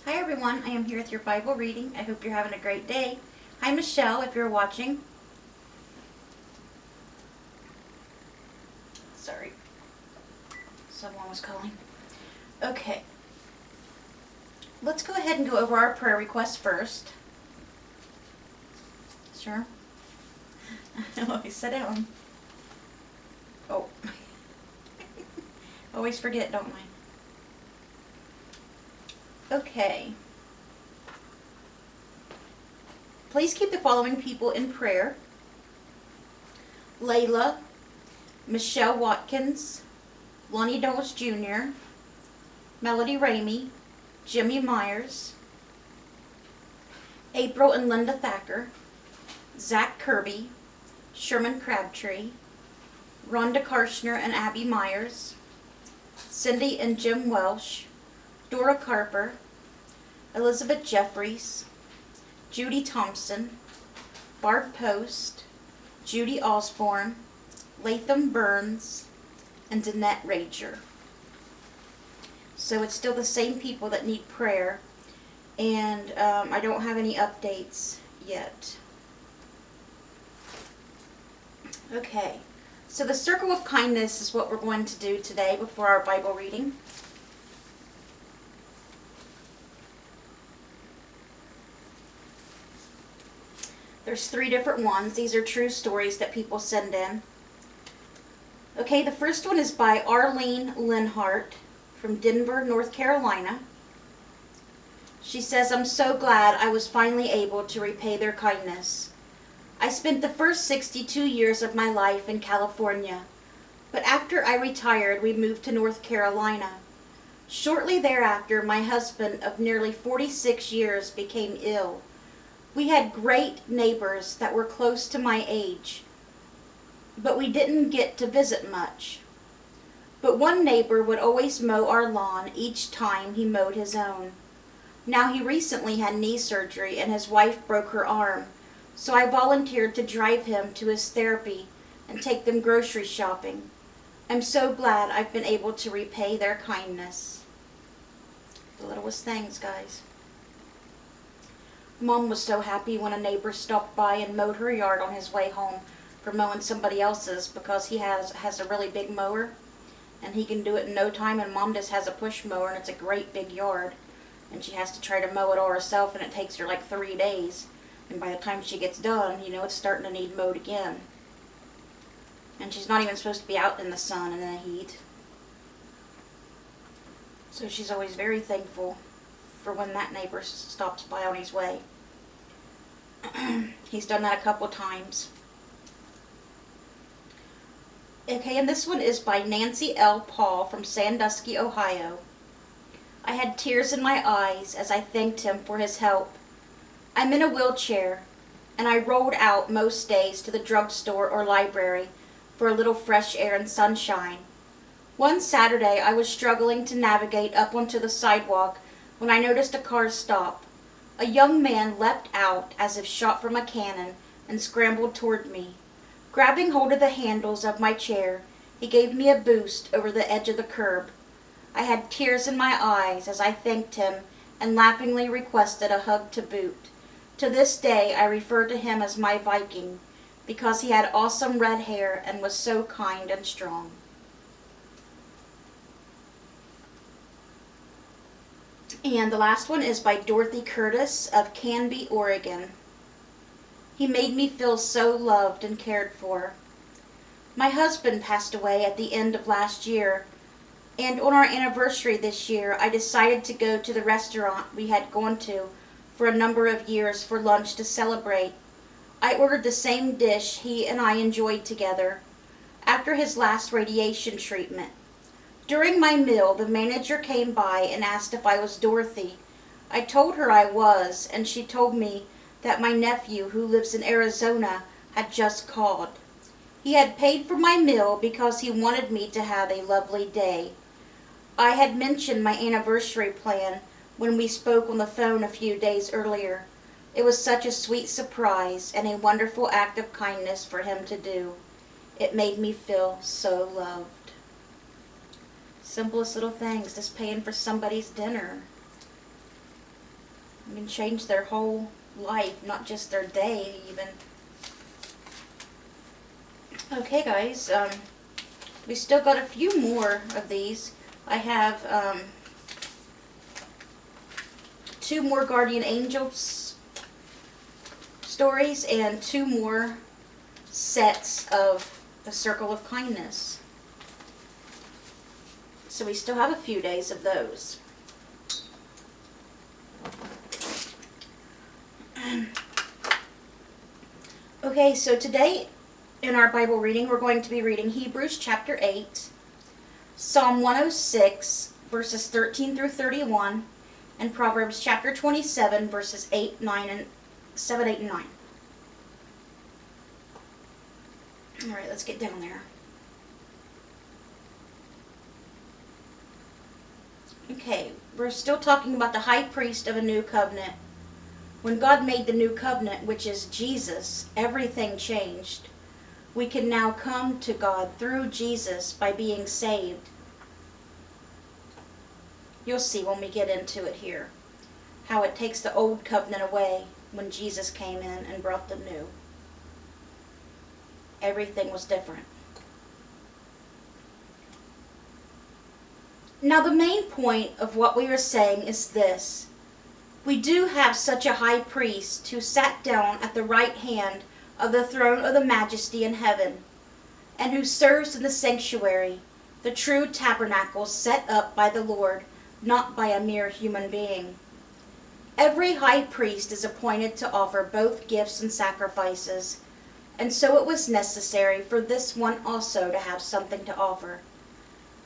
Hi everyone, I am here with your Bible reading. I hope you're having a great day. Hi Michelle, if you're watching. Sorry, someone was calling. Okay, let's go ahead and go over our prayer requests first. Sure. Always sit down. Oh, always forget, don't I? Okay. Please keep the following people in prayer: Layla, Michelle Watkins, Lonnie Dulles Jr., Melody Ramey, Jimmy Myers, April and Linda Thacker, Zach Kirby, Sherman Crabtree, Rhonda Karshner and Abby Myers, Cindy and Jim Welsh, Dora Carper, Elizabeth Jeffries, Judy Thompson, Barb Post, Judy Osborne, Latham Burns, and Danette Rager. So it's still the same people that need prayer, and I don't have any updates yet. Okay, so the circle of kindness is what we're going to do today before our Bible reading. There's 3 different ones. These are true stories that people send in. Okay, the first one is by Arlene Linhart from Denver, North Carolina. She says, "I'm so glad I was finally able to repay their kindness. I spent the first 62 years of my life in California, but after I retired, we moved to North Carolina. Shortly thereafter, my husband of nearly 46 years became ill. We had great neighbors that were close to my age, but we didn't get to visit much. But one neighbor would always mow our lawn each time he mowed his own. Now he recently had knee surgery and his wife broke her arm, so I volunteered to drive him to his therapy and take them grocery shopping. I'm so glad I've been able to repay their kindness." The littlest things, guys. Mom was so happy when a neighbor stopped by and mowed her yard on his way home from mowing somebody else's, because he has a really big mower and he can do it in no time, and Mom just has a push mower and it's a great big yard, and she has to try to mow it all herself, and it takes her like 3 days, and by the time she gets done, it's starting to need mowed again. And she's not even supposed to be out in the sun and in the heat. So she's always very thankful for when that neighbor stops by on his way. He's done that a couple times. Okay, and this one is by Nancy L. Paul from Sandusky, Ohio. "I had tears in my eyes as I thanked him for his help. I'm in a wheelchair, and I rolled out most days to the drugstore or library for a little fresh air and sunshine. One Saturday, I was struggling to navigate up onto the sidewalk when I noticed a car stop. A young man leapt out as if shot from a cannon and scrambled toward me. Grabbing hold of the handles of my chair, he gave me a boost over the edge of the curb. I had tears in my eyes as I thanked him and laughingly requested a hug to boot. To this day, I refer to him as my Viking, because he had awesome red hair and was so kind and strong." And the last one is by Dorothy Curtis of Canby, Oregon. "He made me feel so loved and cared for. My husband passed away at the end of last year, and on our anniversary this year, I decided to go to the restaurant we had gone to for a number of years for lunch to celebrate. I ordered the same dish he and I enjoyed together after his last radiation treatment. During my meal, the manager came by and asked if I was Dorothy. I told her I was, and she told me that my nephew, who lives in Arizona, had just called. He had paid for my meal because he wanted me to have a lovely day. I had mentioned my anniversary plan when we spoke on the phone a few days earlier. It was such a sweet surprise and a wonderful act of kindness for him to do. It made me feel so loved." Simplest little things, just paying for somebody's dinner. It can change their whole life, not just their day even. Okay, guys, we still got a few more of these. I have 2 more guardian angels stories and 2 more sets of the circle of kindness. So we still have a few days of those. Okay, so today in our Bible reading, we're going to be reading Hebrews chapter 8, Psalm 106, verses 13 through 31, and Proverbs chapter 27, verses 8, 9, and 7, 8, and 9. All right, let's get down there. Okay, we're still talking about the high priest of a new covenant. When God made the new covenant, which is Jesus, everything changed. We can now come to God through Jesus by being saved. You'll see when we get into it here, how it takes the old covenant away when Jesus came in and brought the new. Everything was different. Now the main point of what we are saying is this. We do have such a high priest who sat down at the right hand of the throne of the majesty in heaven, and who serves in the sanctuary, the true tabernacle set up by the Lord, not by a mere human being. Every high priest is appointed to offer both gifts and sacrifices, and so it was necessary for this one also to have something to offer.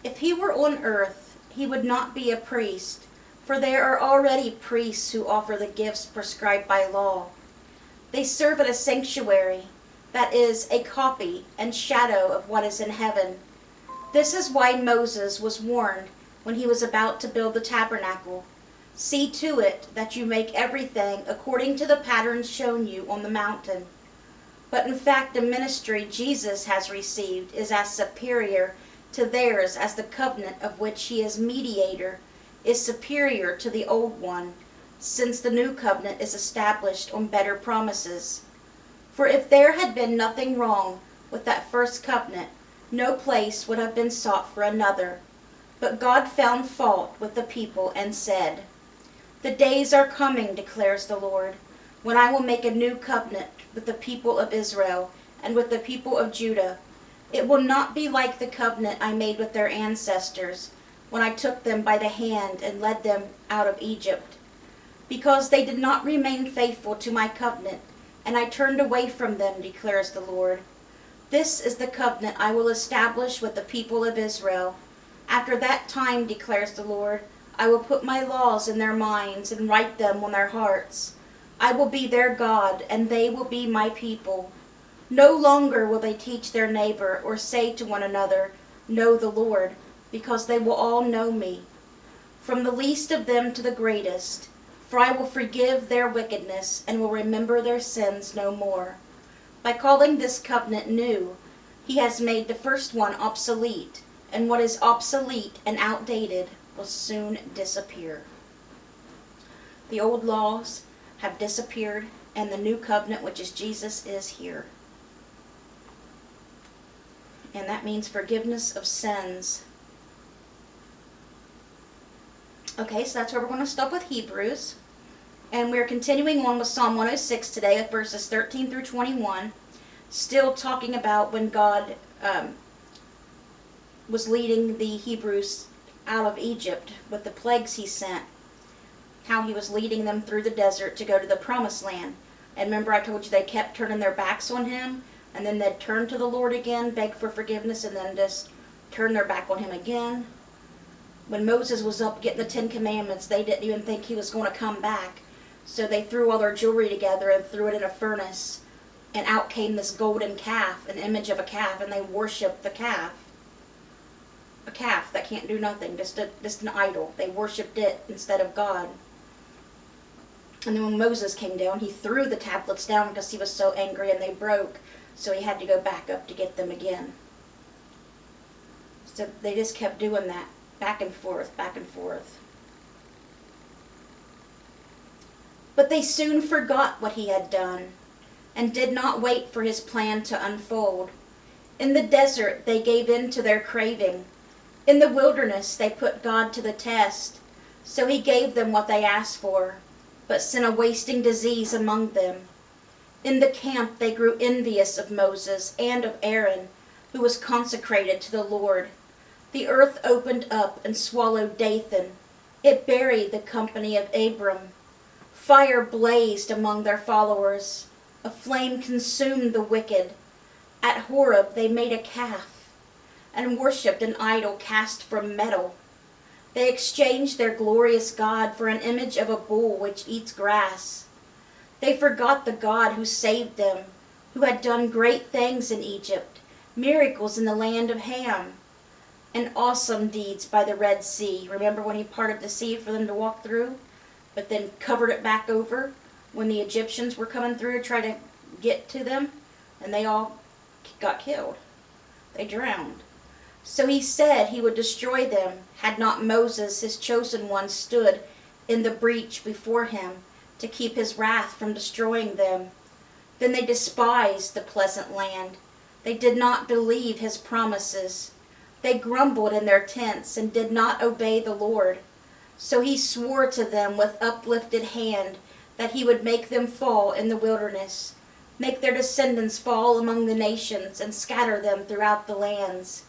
If he were on earth, he would not be a priest, for there are already priests who offer the gifts prescribed by law. They serve at a sanctuary, that is, a copy and shadow of what is in heaven. This is why Moses was warned when he was about to build the tabernacle. See to it that you make everything according to the patterns shown you on the mountain. But in fact, the ministry Jesus has received is as superior to theirs as the covenant of which he is mediator is superior to the old one, since the new covenant is established on better promises. For if there had been nothing wrong with that first covenant, no place would have been sought for another. But God found fault with the people and said, "The days are coming, declares the Lord, when I will make a new covenant with the people of Israel and with the people of Judah. It will not be like the covenant I made with their ancestors, when I took them by the hand and led them out of Egypt. Because they did not remain faithful to my covenant, and I turned away from them, declares the Lord. This is the covenant I will establish with the people of Israel. After that time, declares the Lord, I will put my laws in their minds and write them on their hearts. I will be their God, and they will be my people. No longer will they teach their neighbor or say to one another, 'Know the Lord,' because they will all know me, from the least of them to the greatest. For I will forgive their wickedness and will remember their sins no more. By calling this covenant new, he has made the first one obsolete, and what is obsolete and outdated will soon disappear." The old laws have disappeared, and the new covenant, which is Jesus, is here. And that means forgiveness of sins. Okay, so that's where we're going to stop with Hebrews. And we're continuing on with Psalm 106 today with verses 13 through 21. Still talking about when God was leading the Hebrews out of Egypt with the plagues he sent. How he was leading them through the desert to go to the promised land. And remember I told you they kept turning their backs on him. And then they'd turn to the Lord again, beg for forgiveness, and then just turn their back on him again. When Moses was up getting the 10 Commandments, they didn't even think he was going to come back. So they threw all their jewelry together and threw it in a furnace. And out came this golden calf, an image of a calf, and they worshipped the calf. A calf that can't do nothing, just an idol. They worshipped it instead of God. And then when Moses came down, he threw the tablets down because he was so angry and they broke. So he had to go back up to get them again. So they just kept doing that, back and forth, back and forth. But they soon forgot what he had done and did not wait for his plan to unfold. In the desert, they gave in to their craving. In the wilderness, they put God to the test. So he gave them what they asked for, but sent a wasting disease among them. In the camp, they grew envious of Moses and of Aaron, who was consecrated to the Lord. The earth opened up and swallowed Dathan. It buried the company of Abram. Fire blazed among their followers. A flame consumed the wicked. At Horeb they made a calf and worshipped an idol cast from metal. They exchanged their glorious God for an image of a bull which eats grass. They forgot the God who saved them, who had done great things in Egypt, miracles in the land of Ham, and awesome deeds by the Red Sea. Remember when he parted the sea for them to walk through, but then covered it back over when the Egyptians were coming through to try to get to them, and they all got killed. They drowned. So he said he would destroy them, had not Moses, his chosen one, stood in the breach before him to keep his wrath from destroying them. Then they despised the pleasant land. They did not believe his promises. They grumbled in their tents and did not obey the Lord. So he swore to them with uplifted hand that he would make them fall in the wilderness, make their descendants fall among the nations, and scatter them throughout the lands.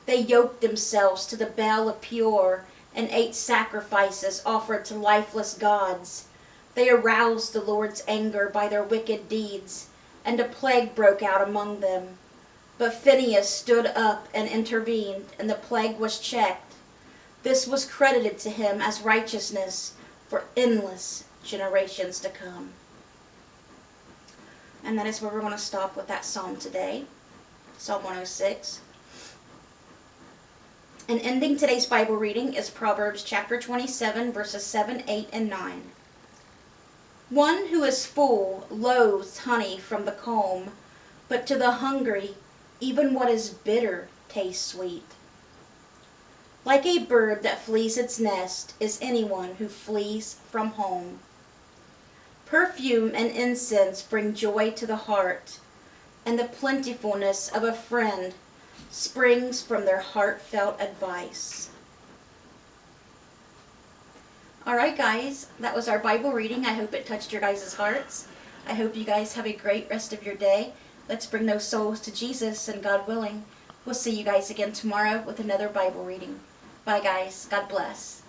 They yoked themselves to the Baal of Peor and ate sacrifices offered to lifeless gods. They aroused the Lord's anger by their wicked deeds, and a plague broke out among them. But Phinehas stood up and intervened, and the plague was checked. This was credited to him as righteousness for endless generations to come. And that is where we're going to stop with that psalm today, Psalm 106. And ending today's Bible reading is Proverbs chapter 27, verses 7, 8, and 9. One who is full loathes honey from the comb, but to the hungry, even what is bitter tastes sweet. Like a bird that flees its nest is anyone who flees from home. Perfume and incense bring joy to the heart, and the plentifulness of a friend springs from their heartfelt advice. Alright guys, that was our Bible reading. I hope it touched your guys' hearts. I hope you guys have a great rest of your day. Let's bring those souls to Jesus, and God willing, we'll see you guys again tomorrow with another Bible reading. Bye guys. God bless.